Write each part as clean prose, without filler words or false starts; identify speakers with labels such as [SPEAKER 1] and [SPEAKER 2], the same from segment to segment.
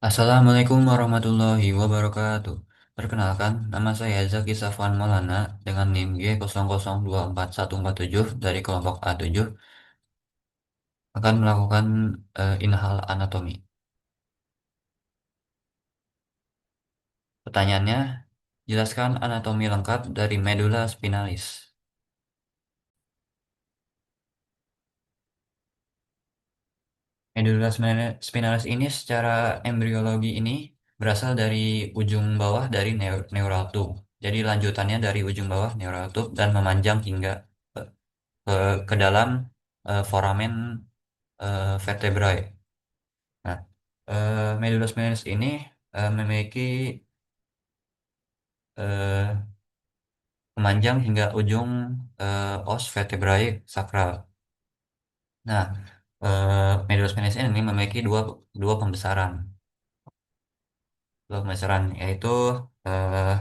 [SPEAKER 1] Assalamualaikum warahmatullahi wabarakatuh. Perkenalkan, nama saya Zaki Safwan Maulana dengan NIM G00244147 dari kelompok A7 akan melakukan inhal anatomi. Pertanyaannya, jelaskan anatomi lengkap dari medula spinalis. Spinalis ini secara embriologi ini berasal dari ujung bawah dari neural tube. Jadi lanjutannya dari ujung bawah neural tube dan memanjang hingga ke, ke, ke dalam foramen vertebrae. Nah, medulus spinalis ini memiliki eh, memanjang hingga ujung os vertebrae sakral. Nah, medulus spinalis ini memiliki dua pembesaran. Dua pembesaran yaitu eh,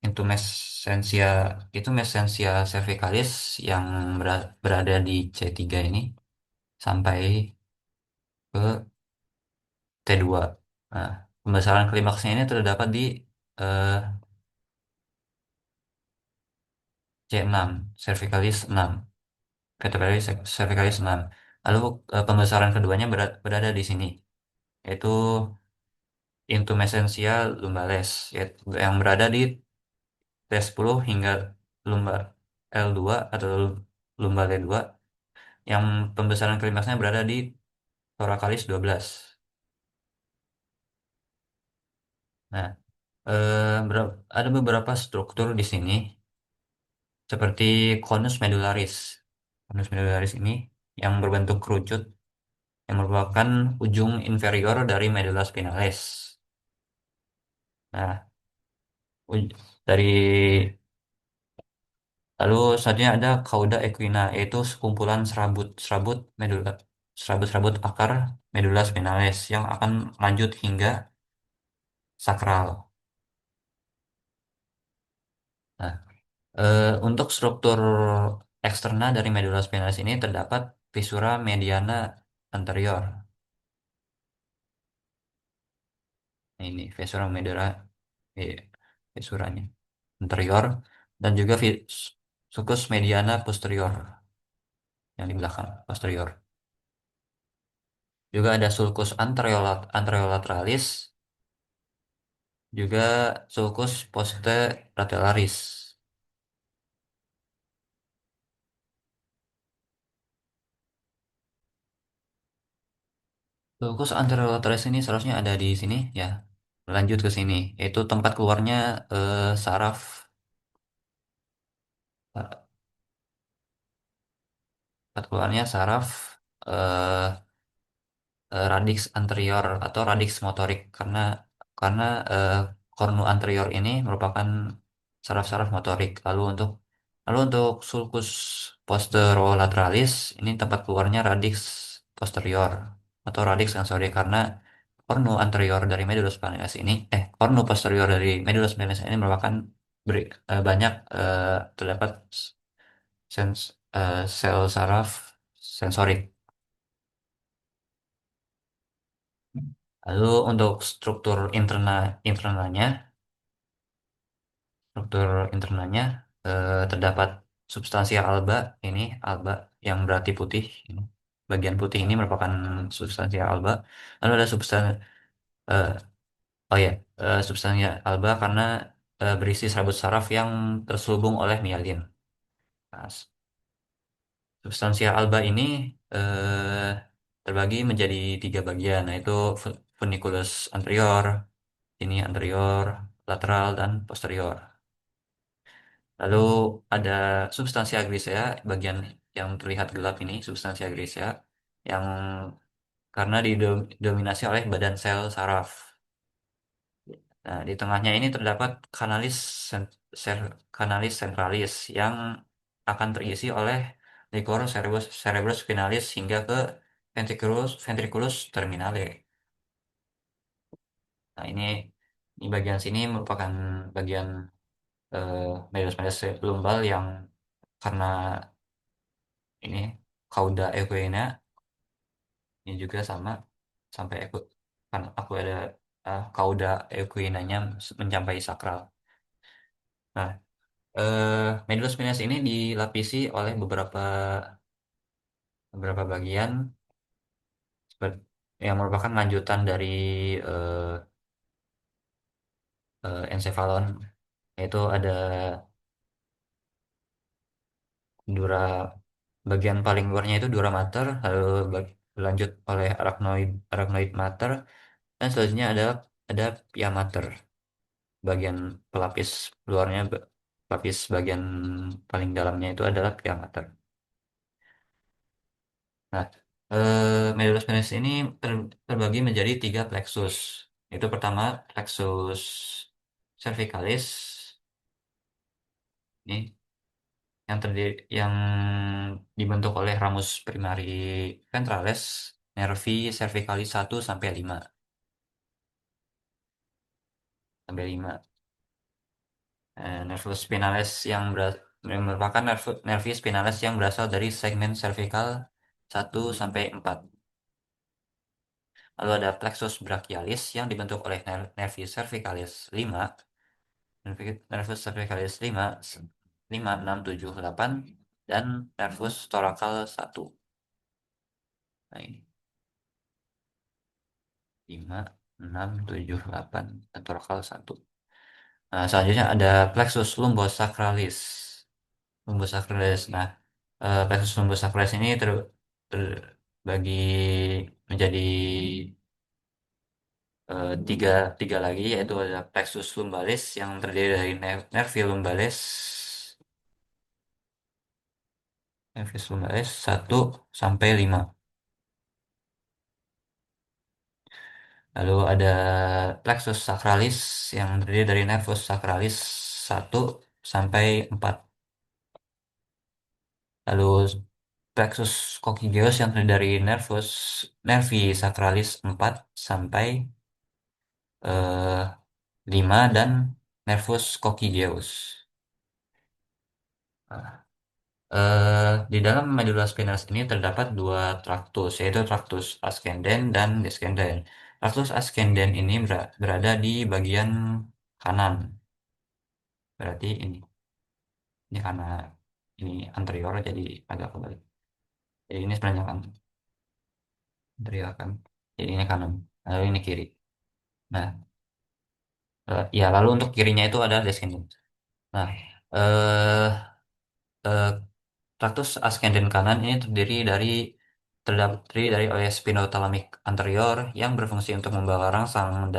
[SPEAKER 1] intumescentia intumescentia cervicalis yang berada di C3 ini sampai ke T2. Nah, pembesaran klimaksnya ini terdapat di eh, C6, cervicalis 6, vertebralis cervicalis 6. Lalu pembesaran keduanya berada di sini, yaitu intumescentia lumbales, yang berada di T10 hingga lumbar L2 atau lumbale 2, yang pembesaran klimaksnya berada di thoracalis 12. Nah, ada beberapa struktur di sini, seperti conus medullaris. Conus medullaris ini yang berbentuk kerucut, yang merupakan ujung inferior dari medula spinalis. Nah, uj- dari lalu selanjutnya ada cauda equina, yaitu sekumpulan serabut-serabut medula, serabut-serabut akar medula spinalis yang akan lanjut hingga sakral. Nah, untuk struktur eksterna dari medula spinalis ini terdapat visura mediana anterior. Nah, ini visura mediana, eh, visuranya anterior, dan juga sulcus mediana posterior yang di belakang posterior. Juga ada sulcus anterolaterales, juga sulcus posterolaterales. Sulcus anterolaterales ini seharusnya ada di sini ya. Lanjut ke sini, yaitu tempat keluarnya saraf, tempat keluarnya saraf eh, radix anterior atau radix motorik, karena eh, kornu anterior ini merupakan saraf-saraf motorik. Lalu untuk sulcus posterolaterales ini tempat keluarnya radix posterior atau radix sensori, karena kornu posterior dari medulus spinalis ini merupakan banyak terdapat sel saraf sensorik. Lalu untuk internalnya, struktur internalnya terdapat substansia alba, ini alba yang berarti putih. Ini. Bagian putih ini merupakan substansia alba. Lalu ada eh, oh ya, substansia alba karena berisi serabut saraf yang terselubung oleh mialin. Nah, substansia alba ini eh, terbagi menjadi tiga bagian, yaitu funiculus anterior, ini anterior, lateral, dan posterior. Lalu ada substansia grisea, bagian yang terlihat gelap ini, substansia grisea, yang karena didominasi oleh badan sel saraf. Nah, di tengahnya ini terdapat kanalis centralis yang akan terisi oleh liquor cerebus spinalis hingga ke ventriculus terminale. Nah, ini bagian sini merupakan bagian eh, medius lumbal yang karena ini cauda equina ini juga sama sampai kan aku cauda equinanya mencapai sakral. Nah, medulla spinalis ini dilapisi oleh beberapa beberapa bagian yang merupakan lanjutan dari eh, encephalon, yaitu ada dura bagian paling luarnya itu dura mater, lalu lanjut oleh arachnoid mater, dan selanjutnya ada pia mater, bagian pelapis luarnya, pelapis bagian paling dalamnya itu adalah pia mater. Nah, medulla spinalis ini terbagi menjadi tiga plexus. Itu pertama plexus cervicalis, ini yang dibentuk oleh ramus primari ventralis, nervi cervicalis 1 sampai 5 sampai 5. Nervus spinalis yang merupakan nervi spinalis yang berasal dari segmen cervical 1 sampai 4. Lalu ada plexus brachialis yang dibentuk oleh nervi cervicalis 5, nervus cervicalis 5, 5, 6, 7, 8, dan nervus thoracal 1. Nah ini 5, 6, 7, 8, dan thoracal 1. Nah, selanjutnya ada plexus lumbosacralis. Lumbosacralis. Nah, plexus lumbosacralis ini terbagi menjadi tiga, tiga lagi, yaitu ada plexus lumbalis yang terdiri dari nervi lumbalis, nervi lumbalis 1 sampai 5. Lalu ada plexus sacralis yang terdiri dari nervus sacralis 1 sampai 4. Lalu plexus coccygeus yang terdiri dari nervi sacralis 4 sampai 5, dan nervus coccygeus. Nah, di dalam medulla spinalis ini terdapat dua traktus, yaitu traktus ascendens dan descendens. Traktus ascendens ini berada di bagian kanan. Berarti ini karena ini anterior jadi agak kebalik. Jadi ini sebenarnya kan anterior kan. Jadi ini kanan. Lalu ini kiri. Nah, ya lalu untuk kirinya itu ada descendens. Nah, eh eh, traktus ascendens kanan ini terdiri dari oleh spinothalamic anterior yang berfungsi untuk membawa rangsang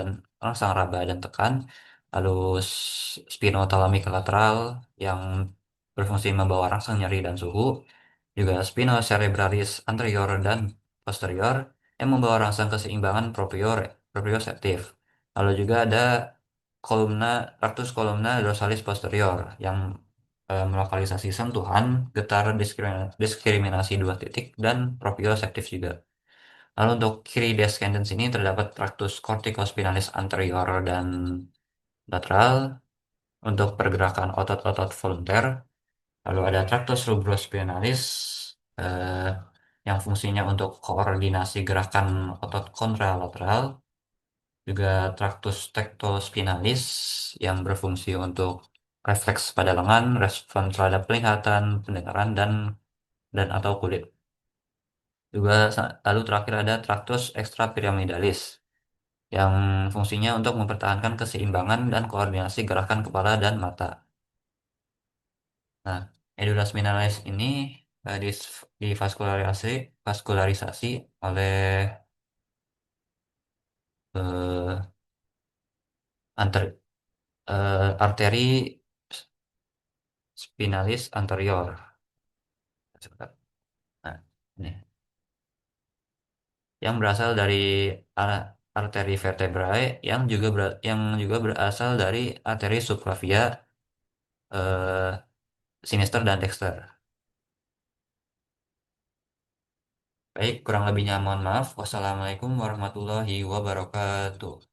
[SPEAKER 1] raba dan tekan, lalu spinothalamic lateral yang berfungsi membawa rangsang nyeri dan suhu, juga spinocerebralis anterior dan posterior yang membawa rangsang keseimbangan proprioceptif. Lalu juga ada kolumna traktus kolumna dorsalis posterior yang melokalisasi sentuhan, getar, diskriminasi dua titik, dan proprioceptif juga. Lalu untuk kiri descendens ini terdapat traktus corticospinalis anterior dan lateral untuk pergerakan otot-otot volunteer. Lalu ada traktus rubrospinalis eh, yang fungsinya untuk koordinasi gerakan otot kontralateral. Juga traktus tectospinalis yang berfungsi untuk refleks pada lengan, respon terhadap penglihatan, pendengaran, dan atau kulit. Juga lalu terakhir ada traktus extrapyramidalis yang fungsinya untuk mempertahankan keseimbangan dan koordinasi gerakan kepala dan mata. Nah, medulla spinalis ini divaskularisasi oleh eh, arteri spinalis anterior. Nah, ini yang berasal dari arteri vertebrae yang juga berasal dari arteri subclavia, eh, sinister dan dexter. Baik, kurang lebihnya mohon maaf. Wassalamualaikum warahmatullahi wabarakatuh.